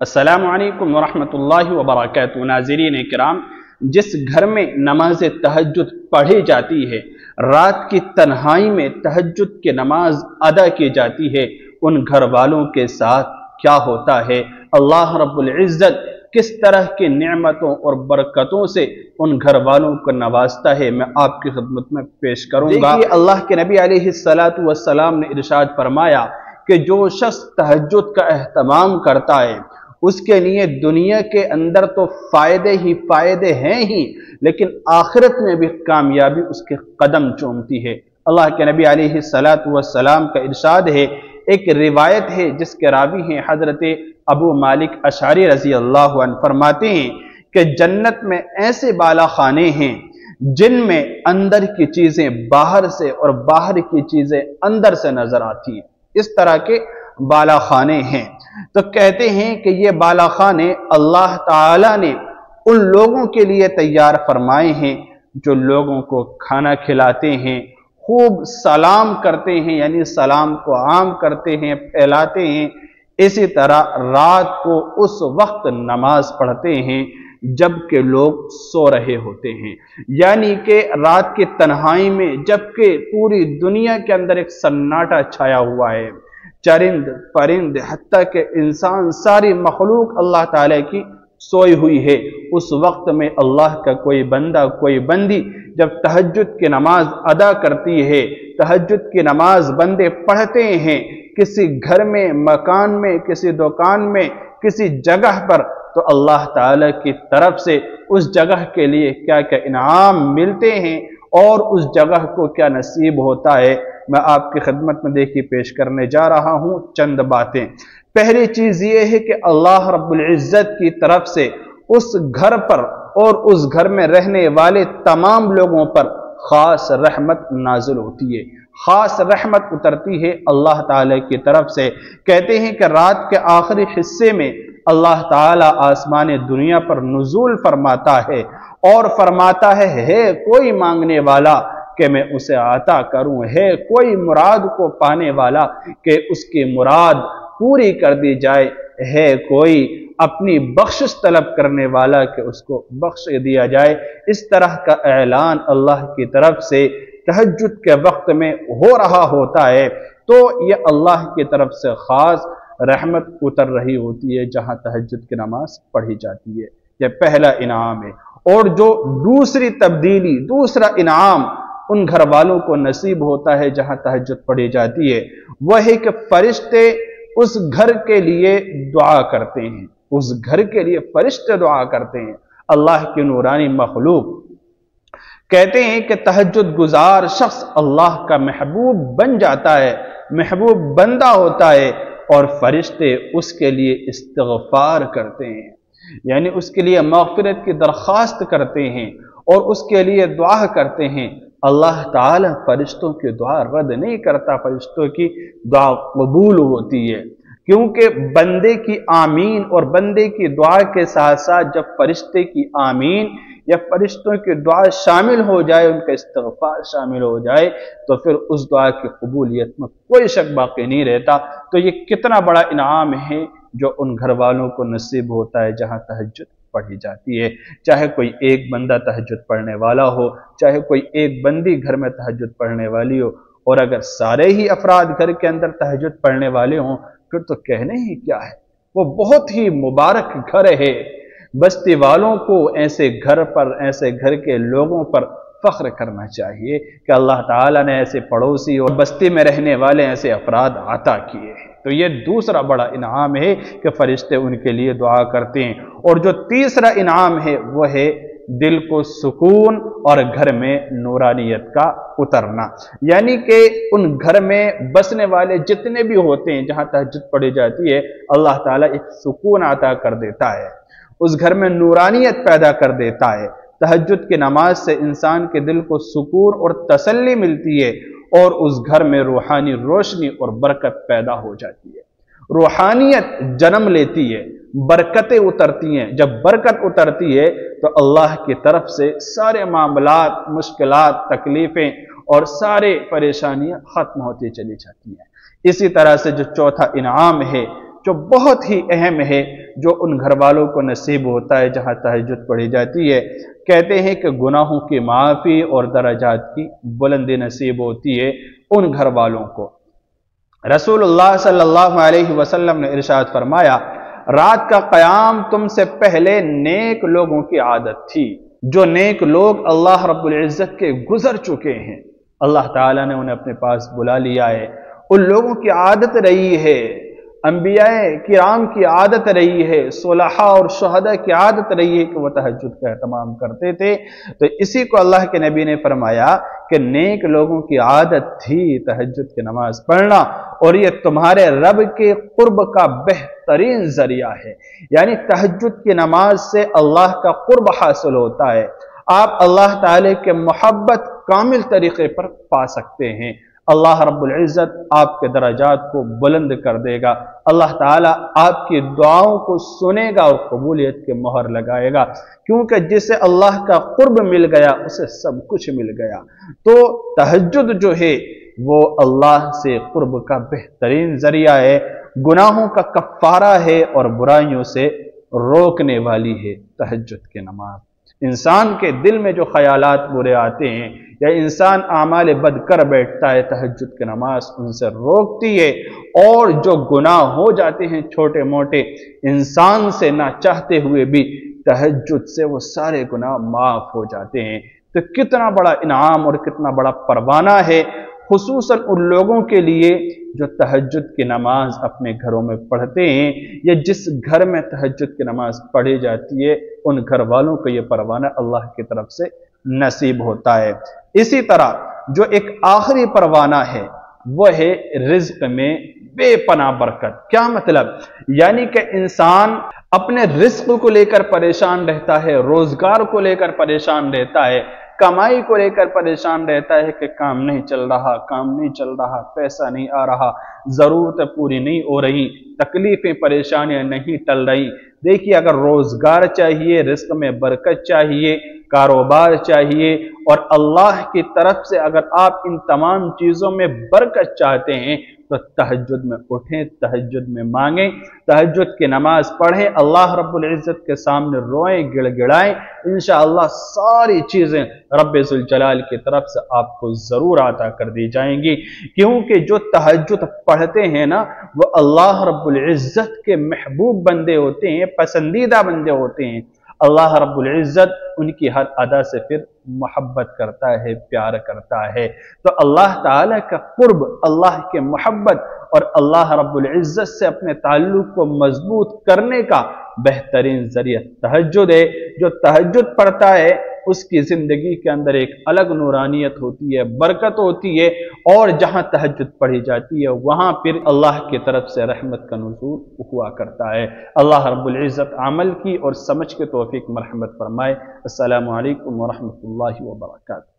अस्सलामु अलैकुम वरहमतुल्लाहि वबरकातुहू। नाज़रीन इकराम, जिस घर में नमाज तहज्जुद पढ़ी जाती है, रात की तन्हाई में तहज्जुद की नमाज अदा की जाती है, उन घर वालों के साथ क्या होता है, अल्लाह रब्बुल इज़्ज़त किस तरह की नेमतों और बरकतों से उन घर वालों को नवाजता है, मैं आपकी खिदमत में पेश करूँगा। देखिए, अल्लाह के नबी अलैहिस्सलातु वस्सलाम ने इरशाद फरमाया कि जो शख्स तहज्जुद का एहतमाम करता है, उसके लिए दुनिया के अंदर तो फ़ायदे ही फ़ायदे हैं ही, लेकिन आखिरत में भी कामयाबी उसके कदम चूमती है। अल्लाह के नबी अलैहिस्सलातु वस्सलाम का इरशाद है, एक रिवायत है जिसके रावी हैं हज़रत अबू मालिक अशअरी रज़ी अल्लाहु अन्हु, फरमाते हैं कि जन्नत में ऐसे बाला खाने हैं जिनमें अंदर की चीज़ें बाहर से और बाहर की चीज़ें अंदर से नज़र आती हैं। इस तरह के बाला खाने हैं। तो कहते हैं कि ये बाला खाने अल्लाह ताला ने उन लोगों के लिए तैयार फरमाए हैं जो लोगों को खाना खिलाते हैं, खूब सलाम करते हैं, यानी सलाम को आम करते हैं, फैलाते हैं। इसी तरह रात को उस वक्त नमाज पढ़ते हैं जबकि लोग सो रहे होते हैं, यानी कि रात की तन्हाई में जबकि पूरी दुनिया के अंदर एक सन्नाटा छाया हुआ है, चरिंद परिंद हत्ता के इंसान, सारी मखलूक अल्लाह ताला की सोई हुई है, उस वक्त में अल्लाह का कोई बंदा कोई बंदी जब तहज्जुद की नमाज अदा करती है, तहज्जुद की नमाज बंदे पढ़ते हैं किसी घर में, मकान में, किसी दुकान में, किसी जगह पर, तो अल्लाह ताला की तरफ से उस जगह के लिए क्या क्या इनाम मिलते हैं और उस जगह को क्या नसीब होता है, मैं आपकी खिदमत में देखिए पेश करने जा रहा हूं चंद बातें। पहली चीज ये है कि अल्लाह रब्बुल इज़्ज़त की तरफ से उस घर पर और उस घर में रहने वाले तमाम लोगों पर खास रहमत नाजिल होती है, खास रहमत उतरती है अल्लाह ताला की तरफ से। कहते हैं कि रात के आखिरी हिस्से में अल्लाह ताला आसमान दुनिया पर नुज़ूल फरमाता है और फरमाता है कोई मांगने वाला कि मैं उसे अता करूं, है कोई मुराद को पाने वाला कि उसकी मुराद पूरी कर दी जाए, है कोई अपनी बख्शिश तलब करने वाला कि उसको बख्श दिया जाए। इस तरह का ऐलान अल्लाह की तरफ से तहज्जुद के वक्त में हो रहा होता है, तो यह अल्लाह की तरफ से खास रहमत उतर रही होती है जहां तहज्जुद की नमाज पढ़ी जाती है। यह पहला इनाम है। और जो दूसरी तब्दीली, दूसरा इनाम उन घर वालों को नसीब होता है जहां तहज्जुद पढ़ी जाती है, वह है कि फरिश्ते उस घर के लिए दुआ करते हैं, उस घर के लिए फरिश्ते दुआ करते हैं। अल्लाह की नूरानी मखलूक कहते हैं कि तहज्जुद गुजार शख्स अल्लाह का महबूब बन जाता है, महबूब बंदा होता है, और फरिश्ते उसके लिए इस्तिग़फ़ार करते हैं, यानी उसके लिए मग़फ़िरत की दरख्वास्त करते हैं और उसके लिए दुआ करते हैं। अल्लाह ताला फरिश्तों की दुआ रद्द नहीं करता, फरिश्तों की दुआ कबूल होती है, क्योंकि बंदे की आमीन और बंदे की दुआ के साथ साथ जब फरिश्ते की आमीन या फरिश्तों की दुआ शामिल हो जाए, उनका इस्तिग़फ़ार शामिल हो जाए, तो फिर उस दुआ की कबूलियत में कोई शक बाकी नहीं रहता। तो ये कितना बड़ा इनाम है जो उन घर वालों को नसीब होता है जहां तहज्जुद पढ़ी जाती है। चाहे कोई एक बंदा तहज्जुद पढ़ने वाला हो, चाहे कोई एक बंदी घर में तहज्जुद पढ़ने वाली हो, और अगर सारे ही अफराद घर के अंदर तहज्जुद पढ़ने वाले हों, फिर तो कहने ही क्या है, वो बहुत ही मुबारक घर है। बस्ती वालों को ऐसे घर पर, ऐसे घर के लोगों पर फख्र करना चाहिए कि अल्लाह ताला ने ऐसे पड़ोसी और बस्ती में रहने वाले ऐसे अफराद अता किए हैं। तो ये दूसरा बड़ा इनाम है कि फरिश्ते उनके लिए दुआ करते हैं। और जो तीसरा इनाम है वह है दिल को सुकून और घर में नूरानियत का उतरना, यानी कि उन घर में बसने वाले जितने भी होते हैं जहां तहज्जुद पढ़ी जाती है, अल्लाह ताला एक सुकून अता कर देता है, उस घर में नूरानियत पैदा कर देता है। तहज्जुद की नमाज से इंसान के दिल को सुकून और तसल्ली मिलती है और उस घर में रूहानी रोशनी और बरकत पैदा हो जाती है, रूहानियत जन्म लेती है, बरकतें उतरती हैं। जब बरकत उतरती है तो अल्लाह की तरफ से सारे मामलात, मुश्किलात, तकलीफें और सारे परेशानियां खत्म होती चली जाती हैं। इसी तरह से जो चौथा इनाम है जो बहुत ही अहम है, जो उन घर वालों को नसीब होता है जहाँ तहज्जुद पढ़ी जाती है। कहते हैं कि गुनाहों की माफ़ी और दराजात की बुलंदी नसीब होती है उन घर वालों को। रसूलुल्लाह सल्लल्लाहु अलैहि वसल्लम ने इरशाद फरमाया, रात का क़याम तुमसे पहले नेक लोगों की आदत थी। जो नेक लोग अल्लाह रब्बुल इज़्ज़त के गुजर चुके हैं, अल्लाह ताला ने उन्हें अपने पास बुला लिया है, उन लोगों की आदत रही है, अंबियाए किराम की आदत रही है, सुलहा और शुहदा की आदत रही है कि वह तहज्जुद का एहतमाम करते थे। तो इसी को अल्लाह के नबी ने फरमाया कि नेक लोगों की आदत थी तहज्जुद की नमाज पढ़ना, और ये तुम्हारे रब के कुर्ब का बेहतरीन जरिया है। यानी तहज्जुद की नमाज से अल्लाह का कुर्ब हासिल होता है, आप अल्लाह ताला के मोहब्बत कामिल तरीके पर पा सकते हैं। अल्लाह रब्बुल इज़्ज़त आपके दराजात को बुलंद कर देगा, अल्लाह ताला आपकी दुआओं को सुनेगा और कबूलियत के मोहर लगाएगा, क्योंकि जिसे अल्लाह का कुर्ब मिल गया उसे सब कुछ मिल गया। तो तहज्जुद जो है वो अल्लाह से कुर्ब का बेहतरीन जरिया है, गुनाहों का कफ़ारा है और बुराइयों से रोकने वाली है तहज्जुद की नमाज। इंसान के दिल में जो ख्यालात बुरे आते हैं या इंसान आमाल बद कर बैठता है, तहज्जुद की नमाज उनसे रोकती है, और जो गुनाह हो जाते हैं छोटे मोटे, इंसान से ना चाहते हुए भी तहज्जुद से वो सारे गुनाह माफ हो जाते हैं। तो कितना बड़ा इनाम और कितना बड़ा परवाना है, खुसूसन उन लोगों के लिए जो तहज्जुद की नमाज अपने घरों में पढ़ते हैं, या जिस घर में तहज्जुद की नमाज पढ़ी जाती है उन घर वालों को ये परवाना अल्लाह की तरफ से नसीब होता है। इसी तरह जो एक आखिरी परवाना है वह है रिज्क में बेपनाह बरकत। क्या मतलब? यानी कि इंसान अपने रिज्क को लेकर परेशान रहता है, रोजगार को लेकर परेशान रहता है, कमाई को लेकर परेशान रहता है कि काम नहीं चल रहा, काम नहीं चल रहा, पैसा नहीं आ रहा, जरूरतें पूरी नहीं हो रही, तकलीफें परेशानियां नहीं टल रही। देखिए, अगर रोजगार चाहिए, रिस्क में बरकत चाहिए, कारोबार चाहिए, और अल्लाह की तरफ से अगर आप इन तमाम चीजों में बरकत चाहते हैं तो तहज्जुद में उठें, तहज्जुद में मांगें, तहज्जुद की नमाज पढ़ें, अल्लाह रब्बुल इज़्ज़त के सामने रोएं, गिड़गिड़ाएं। इंशाअल्लाह सारी चीजें रब्बे ज़ुल जलाल की तरफ से आपको जरूर अता कर दी जाएंगी, क्योंकि जो तहज्जुद पढ़ते हैं ना, वो अल्लाह रब्बुल इज़्ज़त के महबूब बंदे होते हैं, पसंदीदा बंदे होते हैं। अल्लाह रब्बुल इज़्ज़त उनकी हर अदा से फिर मोहब्बत करता है, प्यार करता है। तो अल्लाह ताला का कुर्ब, अल्लाह के मोहब्बत और अल्लाह रब्बुल इज़्ज़त से अपने ताल्लुक को मजबूत करने का बेहतरीन जरिया तहज्जुद है। जो तहज्जुद पढ़ता है उसकी जिंदगी के अंदर एक अलग नूरानियत होती है, बरकत होती है, और जहां तहज्जुद पढ़ी जाती है वहां फिर अल्लाह की तरफ से रहमत का नुज़ूल हुआ करता है। अल्लाह रब्बुल इज़्ज़त अमल की और समझ के तौफीक मरहमत फरमाए। अस्सलामु अलैकुम व रहमतुल्लाहि व बरकातहू।